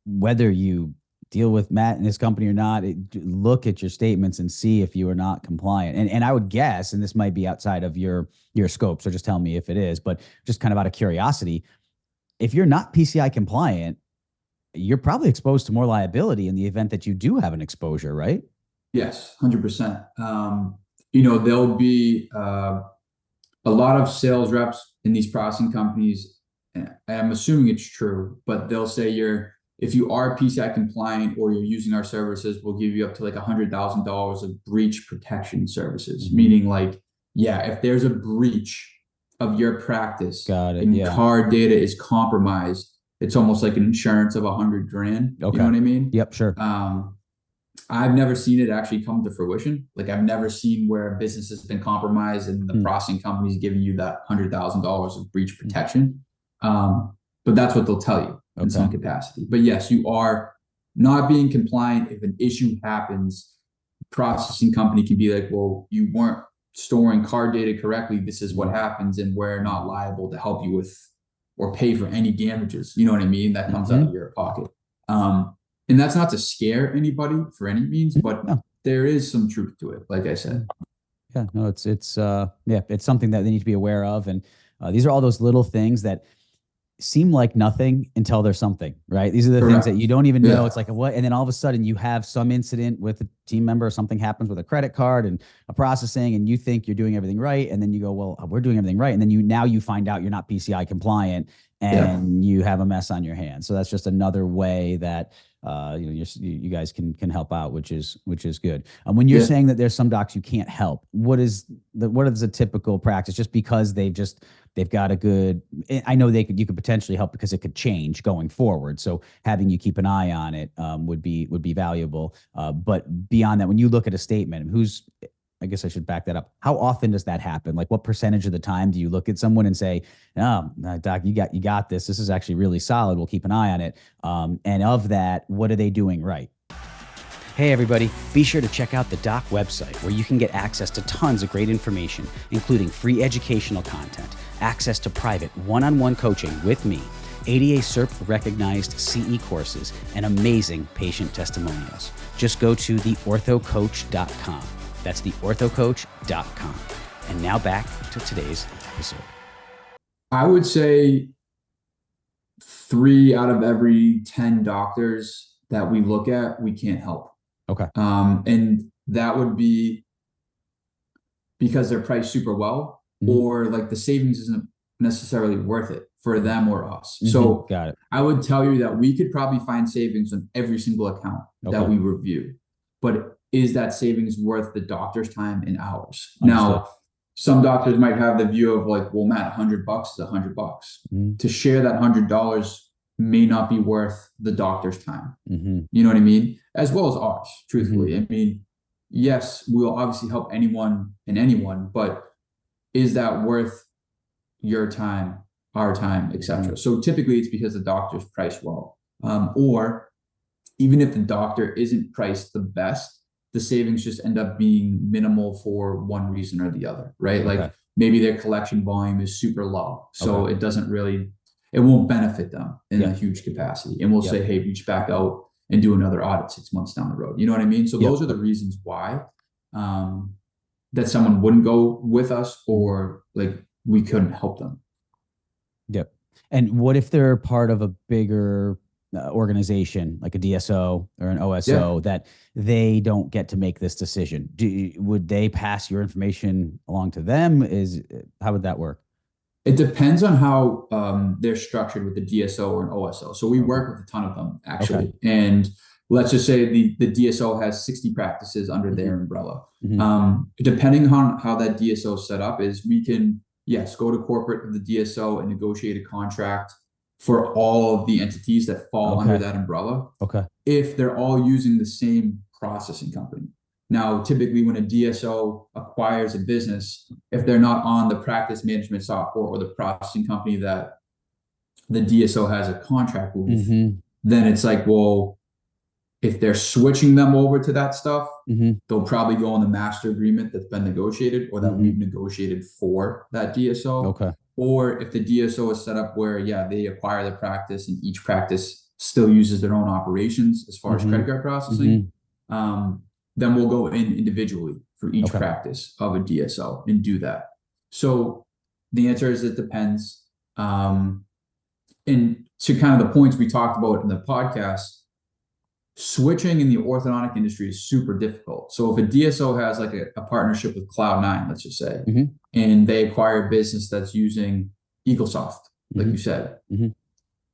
whether you deal with Matt and his company or not, look at your statements and see if you are not compliant. And I would guess, and this might be outside of your scope, so just tell me if it is, but just kind of out of curiosity, if you're not PCI compliant, you're probably exposed to more liability in the event that you do have an exposure, right? Yes, 100%. There'll be a lot of sales reps in these processing companies, and I'm assuming it's true, but they'll say if you are PCI compliant or you're using our services, we'll give you up to like $100,000 of breach protection services. Meaning if there's a breach of your practice and card data is compromised, it's almost like an insurance of $100,000. You know what I mean? Yep, sure. I've never seen it actually come to fruition. Like I've never seen where a business has been compromised and the processing company is giving you that $100,000 of breach protection. But that's what they'll tell you in some capacity. But yes, you are not being compliant. If an issue happens, processing company can be like, well, you weren't storing card data correctly. This is what happens, and we're not liable to help you with or pay for any damages. You know what I mean? That comes out of your pocket. and that's not to scare anybody for any means, but No. there is some truth to it, like I said. Yeah, no, it's something that they need to be aware of. And these are all those little things that seem like nothing until there's something, right? These are the things that Correct. you don't even know. Yeah. It's like what, and then all of a sudden you have some incident with a team member, or something happens with a credit card and a processing, and you think you're doing everything right, and then you go, well, we're doing everything right, and then you find out you're not PCI compliant, Yeah. and you have a mess on your hands. So that's just another way that you guys can help out, which is good. When you're Yeah. saying that there's some docs you can't help, what is a typical practice? Just because they've got a good, I know you could potentially help because it could change going forward. So having you keep an eye on it would be valuable. But beyond that, when you look at a statement, I guess I should back that up. How often does that happen? Like, what percentage of the time do you look at someone and say, "Oh, doc, you got this. This is actually really solid. We'll keep an eye on it." And of that, what are they doing right? Hey, everybody, be sure to check out the Doc website where you can get access to tons of great information, including free educational content, access to private one-on-one coaching with me, ADA CERP recognized CE courses, and amazing patient testimonials. Just go to theorthocoach.com. That's theorthocoach.com. And now back to today's episode. I would say 3 out of every 10 doctors that we look at, we can't help. Okay. And that would be because they're priced super well, or like the savings isn't necessarily worth it for them or us. So got it. I would tell you that we could probably find savings on every single account that we review, but is that savings worth the doctor's time and hours? Understood. Now, some doctors might have the view of like, well, Matt, $100 is $100. To share that $100 may not be worth the doctor's time. You know what I mean? As well as ours, truthfully. I mean, yes, we'll obviously help anyone and anyone, but is that worth your time, our time, etc.? So typically it's because the doctor's priced well. Or even if the doctor isn't priced the best, the savings just end up being minimal for one reason or the other, right? Like maybe their collection volume is super low. So it won't benefit them in a huge capacity. And we'll say, hey, reach back out and do another audit 6 months down the road. You know what I mean? So those are the reasons why that someone wouldn't go with us, or like we couldn't help them. Yep. And what if they're part of a bigger organization, like a DSO or an OSO, that they don't get to make this decision? Would they pass your information along to them? How would that work? It depends on how they're structured with the DSO or an OSO. So we work with a ton of them, actually. And let's just say the DSO has 60 practices under their umbrella. Depending on how that DSO is set up, is we can, yes, go to corporate with the DSO and negotiate a contract for all of the entities that fall under that umbrella. If they're all using the same processing company. Now, typically when a DSO acquires a business, if they're not on the practice management software or the processing company that the DSO has a contract with, then it's like, well, if they're switching them over to that stuff, they'll probably go on the master agreement that's been negotiated, or that we've negotiated for that DSO. Or if the DSO is set up where, they acquire the practice and each practice still uses their own operations as far as credit card processing, then we'll go in individually for each practice of a DSO and do that. So the answer is it depends. And to kind of the points we talked about in the podcast, switching in the orthodontic industry is super difficult. So if a DSO has like a partnership with Cloud9, let's just say, and they acquire a business that's using EagleSoft, like you said,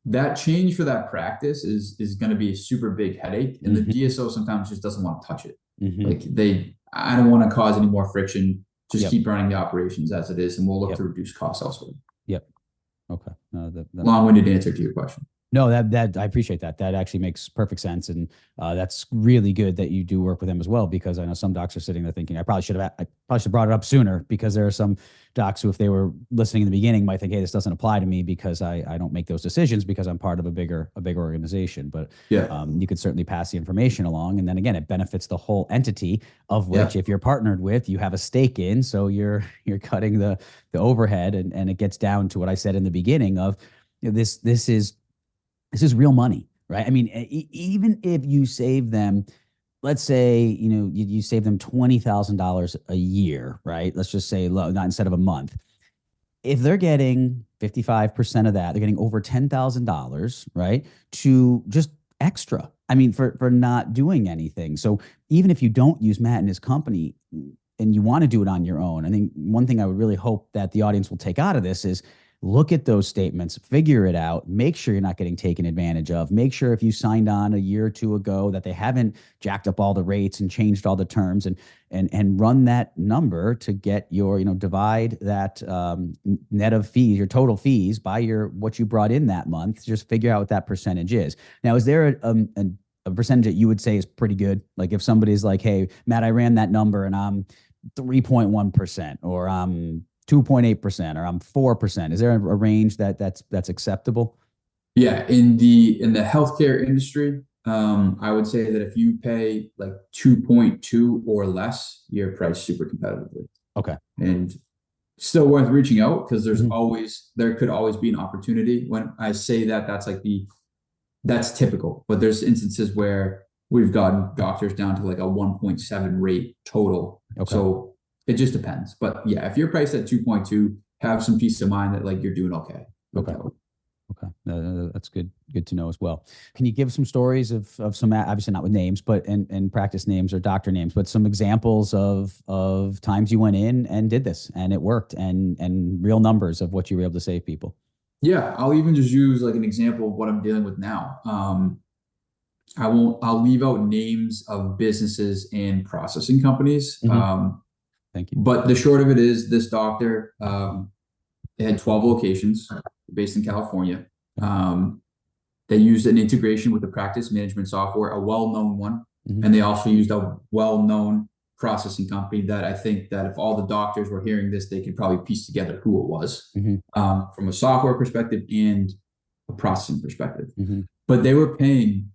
that change for that practice is going to be a super big headache. And the DSO sometimes just doesn't want to touch it. Like I don't want to cause any more friction. Just keep running the operations as it is, and we'll look to reduce costs elsewhere. Okay. Long-winded answer to your question. No, that I appreciate that. That actually makes perfect sense, and that's really good that you do work with them as well. Because I know some docs are sitting there thinking, I probably should have brought it up sooner. Because there are some docs who, if they were listening in the beginning, might think, hey, this doesn't apply to me because I don't make those decisions because I'm part of a bigger organization. But you could certainly pass the information along, and then again, it benefits the whole entity, of which if you're partnered with, you have a stake in. So you're cutting the overhead, and it gets down to what I said in the beginning of, this is real money. right? I mean, even if you save them, let's say, you save them $20,000 a year, right? Let's just say not instead of a month. If they're getting 55% of that, they're getting over $10,000, right? To just extra. I mean, for not doing anything. So even if you don't use Matt and his company and you want to do it on your own, I think one thing I would really hope that the audience will take out of this is look at those statements, figure it out, make sure you're not getting taken advantage of. Make sure if you signed on a year or two ago that they haven't jacked up all the rates and changed all the terms, and run that number to get your, divide that net of fees, your total fees by what you brought in that month. Just figure out what that percentage is. Now, is there a percentage that you would say is pretty good? Like if somebody's like, hey, Matt, I ran that number and I'm 3.1% or I'm 2.8% or I'm 4%. Is there a range that's acceptable? Yeah, in the healthcare industry, I would say that if you pay like 2.2 or less, you're priced super competitively. Okay. And still worth reaching out because Mhm. there could always be an opportunity. When I say that, that's typical, but there's instances where we've gotten doctors down to like a 1.7 rate total. Okay. So it just depends. But yeah, if you're priced at 2.2, have some peace of mind that like you're doing okay with Okay. that. Okay. That's good to know as well. Can you give some stories of some, obviously not with names, but and practice names or doctor names, but some examples of times you went in and did this and it worked, and real numbers of what you were able to save people? Yeah, I'll even just use like an example of what I'm dealing with now. I'll leave out names of businesses and processing companies. Mhm. Thank you. But the short of it is this doctor, it had 12 locations based in California. They used an integration with the practice management software, a well-known one. Mhm. And they also used a well-known processing company that I think that if all the doctors were hearing this, they could probably piece together who it was, Mhm. from a software perspective and a processing perspective. Mhm. But they were paying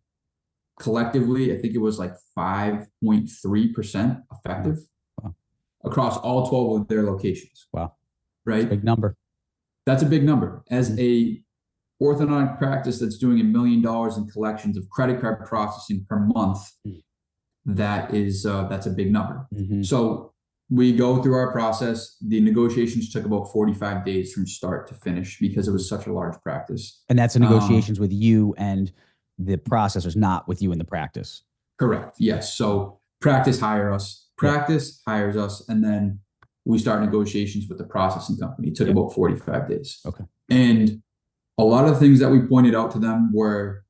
collectively, I think it was like 5.3% Wow. effective Wow. across all 12 of their locations, Wow. It's a right? big number. That's a big number. As Mhm. a orthodontic practice that's doing $1 million in collections of credit card processing per month, that's a big number. Mhm. So we go through our process. The negotiations took about 45 days from start to finish because it Mhm. was such a large practice. And that's the negotiations with you and the processors, not with you in the practice. Correct. Yes. So Yep. practice hires us, and then we start negotiations with the processing company. It took Yep. about 45 days. Okay. And a lot of things that we pointed out to them were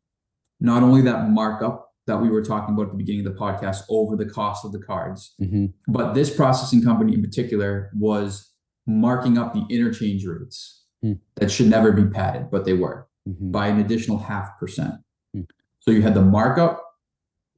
not only that markup that we were talking about at the beginning of the podcast over the cost of the cards, Mhm. but this processing company in particular was marking up the interchange rates Mhm. that should never be padded, but they were Mhm. by an additional 0.5%. Mhm. So you had the markup,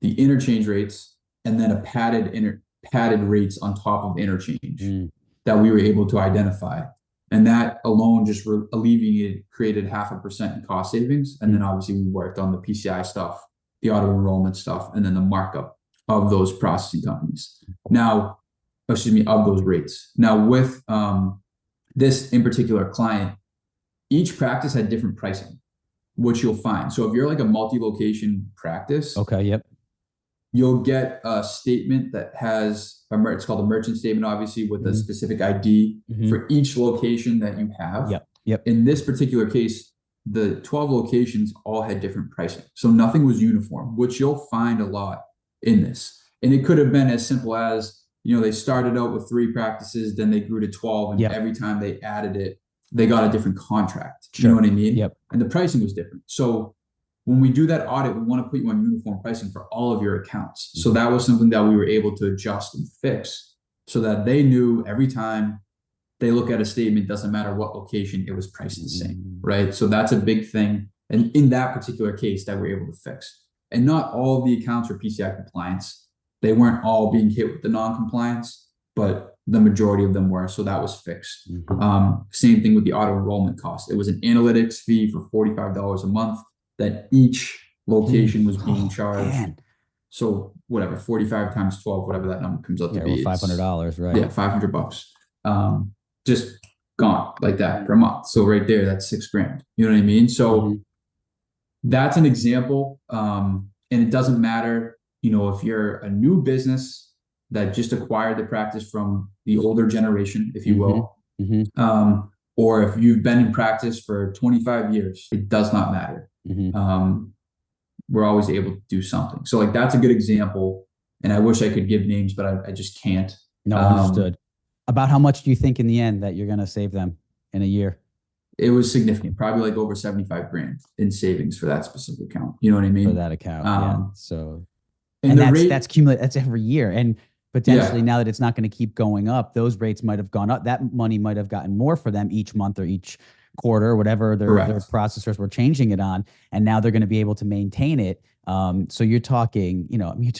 the interchange rates, and then a padded rates on top of interchange Mhm. that we were able to identify. And that alone just created 0.5% in cost savings. And then Mhm. obviously we worked on the PCI stuff, the auto enrollment stuff, and then the markup of those processing companies. Now, excuse me, of those rates. Now with this in particular client, each practice had different pricing, which you'll find. So if you're like a multi-location practice, Okay. Yep. you'll get a statement that has it's called a merchant statement, obviously, with a Mhm. specific ID Mhm. for each location that you have. Yep. Yep. In this particular case, the 12 locations all had different pricing. So nothing was uniform, which you'll find a lot in this. And it could have been as simple as, they started out with 3 practices, then they grew to 12, and Yep. every time they added it, they got a different contract. You know Sure. what I mean? Yep. And the pricing was different. So when we do that audit, we want to put you on uniform pricing for all of your accounts. So Mhm. that was something that we were able to adjust and fix so that they knew every time they look at a statement, doesn't matter what location, it was priced the same, Mhm. right? So that's a big thing. And in that particular case that we're able to fix. And not all of the accounts are PCI compliance. They weren't all being hit with the non-compliance, but the majority of them were. So that was fixed. Mhm. Same thing with the auto enrollment cost. It was an analytics fee for $45 a month that each location was being Oh charged. man. So whatever, 45 times 12, whatever that number comes out to Yeah, over be, five hundred it's dollars, right? yeah, $500. Just gone like that per month. So right there, that's $6,000. You know what I mean? So Mhm. that's an example. And it doesn't matter, if you're a new business that just acquired the practice from the older generation, if you Mm-hmm. will, Mm-hmm. or if you've been in practice for 25 years, it does not matter. Mm-hmm. Um, we're always able to do something. So like that's a good example. And I wish I could give names, but I just can't. No, Um, understood. About how much do you think in the end that you're going to save them in a year it was significant, probably like over 75 grand in savings for that specific account. You know what I for mean? that account? Yeah. Um, So, and and the that's rate, cumulative. That's every year. And potentially yeah, now that it's not going to keep going up, those rates might have gone up. That money might have gotten more for them each month or each quarter, whatever their correct. processors were changing it on. And now they're going to be able to maintain it. So you're talking, I mean,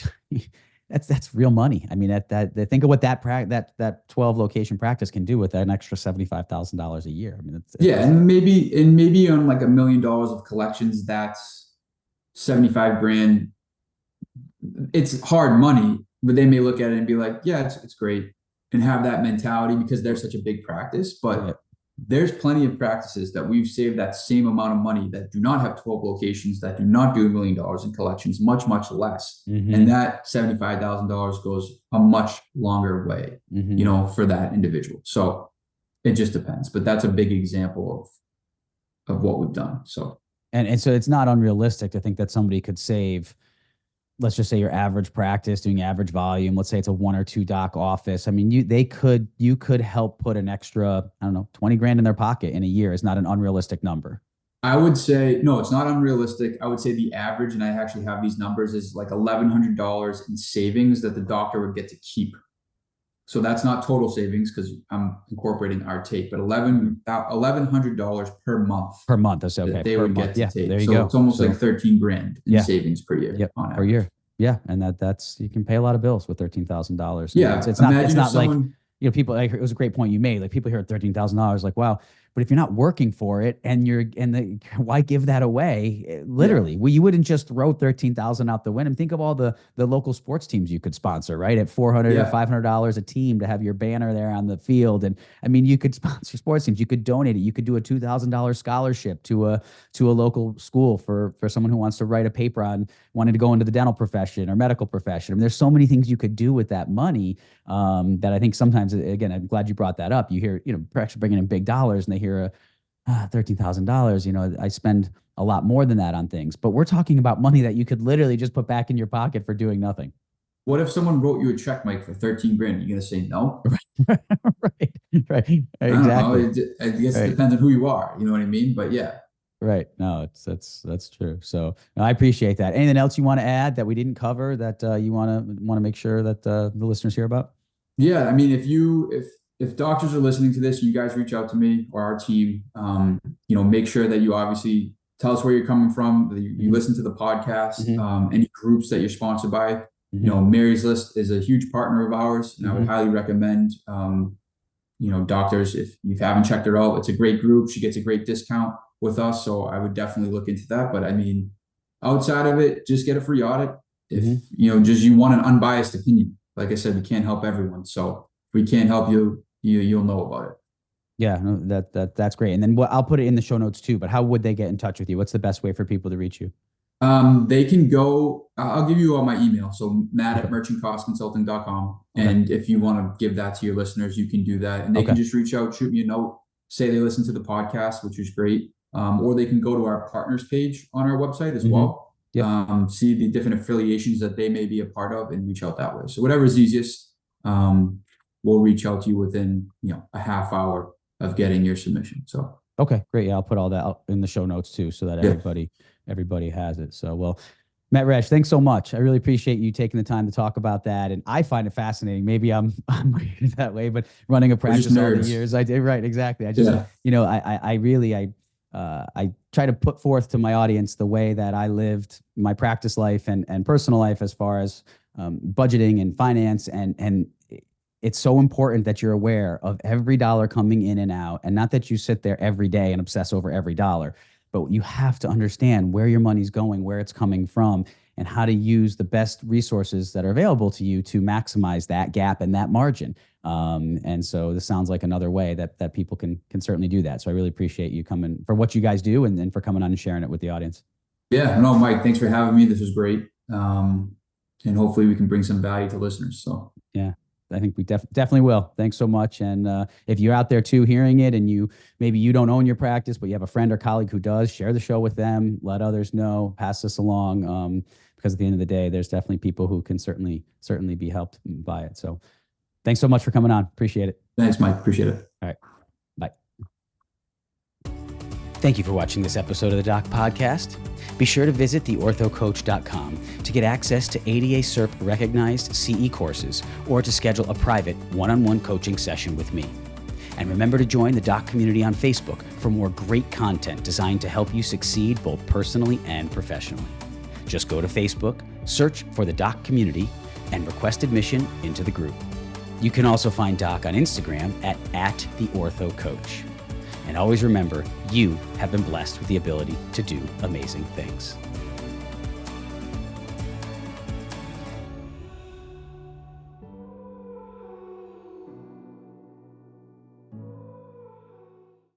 that's real money. I mean, think of what that 12 location practice can do with an extra $75,000 a year. I mean, Yeah, and maybe on like $1 million of collections, that's 75 grand. It's hard money, but they may look at it and be like, yeah, it's great, and have that mentality because they're such a big practice. right. But there's plenty of practices that we've saved that same amount of money that do not have 12 locations, that do not do $1 million in collections, much, much less. And Mm-hmm. that $75,000 goes a much longer way, Mm-hmm. for that individual. So it just depends. But that's a big example of what we've done. So And so it's not unrealistic to think that somebody could save, let's just say your average practice doing average volume, let's say it's a 1 or 2 doc office. I mean, you could help put an extra, I don't know, 20 grand in their pocket in a year is not an unrealistic number. I would say, no, it's not unrealistic. I would say the average, and I actually have these numbers, is like $1,100 in savings that the doctor would get to keep. So that's not total savings because I'm incorporating our take, but $1,100 per month Per month. I say, that okay, they per would month. get to Yeah, there take. you So go. it's almost like So 13 grand in yeah, savings per year yep, on per average. year. Yeah, and that's you can pay a lot of bills with $13,000. And Yeah. it's Imagine if not like, someone, people. Like, it was a great point you made. Like people hear $13,000, like wow, but if you're not working for it and why give that away? yeah, Literally, well, you wouldn't just throw 13,000 out the window. And think of all the local sports teams you could sponsor, right? At 400 or yeah, $500 a team to have your banner there on the field. And I mean, you could sponsor sports teams. You could donate it. You could do a $2,000 scholarship to a local school for someone who wants to write a paper on wanting to go into the dental profession or medical profession. I mean, there's so many things you could do with that money, that I think sometimes, again, I'm glad you brought that up. You hear, actually bringing in big dollars and they hear $13,000. I spend a lot more than that on things, but we're talking about money that you could literally just put back in your pocket for doing nothing. what if someone wrote you a check, Mike, for 13 grand? You gonna say no? Right, right, I don't know. exactly. I guess it Right. depends on who you are. You know what I mean? But yeah. Right. No, that's true. So no, I appreciate that. Anything else you want to add that we didn't cover that you want to make sure that the listeners hear about? Yeah, I mean, if doctors are listening to this, you guys reach out to me or our team. Make sure that you obviously tell us where you're coming from. That you Hmm. listen to the podcast. Hmm. Any groups that you're sponsored by. Hmm. Mary's List is a huge partner of ours, and I would Hmm. highly recommend. Doctors, if you haven't checked her out, it's a great group. She gets a great discount with us, so I would definitely look into that. But I mean, outside of it, just get a free audit. If Hmm. just you want an unbiased opinion. Like I said, we can't help everyone. So if we can't help you, you'll know about it. Yeah, no, that's great. And then I'll put it in the show notes too. But how would they get in touch with you? What's the best way for people to reach you? They can go, I'll give you all my email. So Matt at Okay. merchantcostconsulting.com. Okay. And if you want to give that to your listeners, you can do that. And they can Okay. just reach out, shoot me a note, say they listen to the podcast, which is great. Or they can go to our partners page on our website as Hmm. well. Yep. See the different affiliations that they may be a part of and reach out that way. So whatever is easiest, we'll reach out to you within, a half hour of getting your submission. So Okay, great. Yeah, I'll put all that out in the show notes too, so that yeah, everybody has it. So, well, Matt Resch, thanks so much. I really appreciate you taking the time to talk about that, and I find it fascinating. Maybe I'm weird that way, but running a we're just practice all the nerds. years, I did right exactly. I just, Yeah. I really I try to put forth to my audience the way that I lived my practice life and personal life as far as budgeting and finance and it's so important that you're aware of every dollar coming in and out, and not that you sit there every day and obsess over every dollar, but you have to understand where your money's going, where it's coming from, and how to use the best resources that are available to you to maximize that gap and that margin. And so this sounds like another way that people can certainly do that. So I really appreciate you coming for what you guys do and for coming on and sharing it with the audience. Yeah, no, Mike, thanks for having me. This was great. And hopefully we can bring some value to listeners. So Yeah, I think we definitely will. Thanks so much. And if you're out there too hearing it and maybe you don't own your practice, but you have a friend or colleague who does, share the show with them, let others know, pass this along. Because at the end of the day, there's definitely people who can certainly be helped by it. So thanks so much for coming on. Appreciate it. thanks, Mike. Appreciate it. All right. Bye. Thank you for watching this episode of the Doc Podcast. Be sure to visit theorthocoach.com to get access to ADA CERP recognized CE courses or to schedule a private one-on-one coaching session with me. And remember to join the Doc community on Facebook for more great content designed to help you succeed both personally and professionally. Just go to Facebook, search for the Doc community, and request admission into the group. You can also find Doc on Instagram at @theorthocoach. And always remember, you have been blessed with the ability to do amazing things.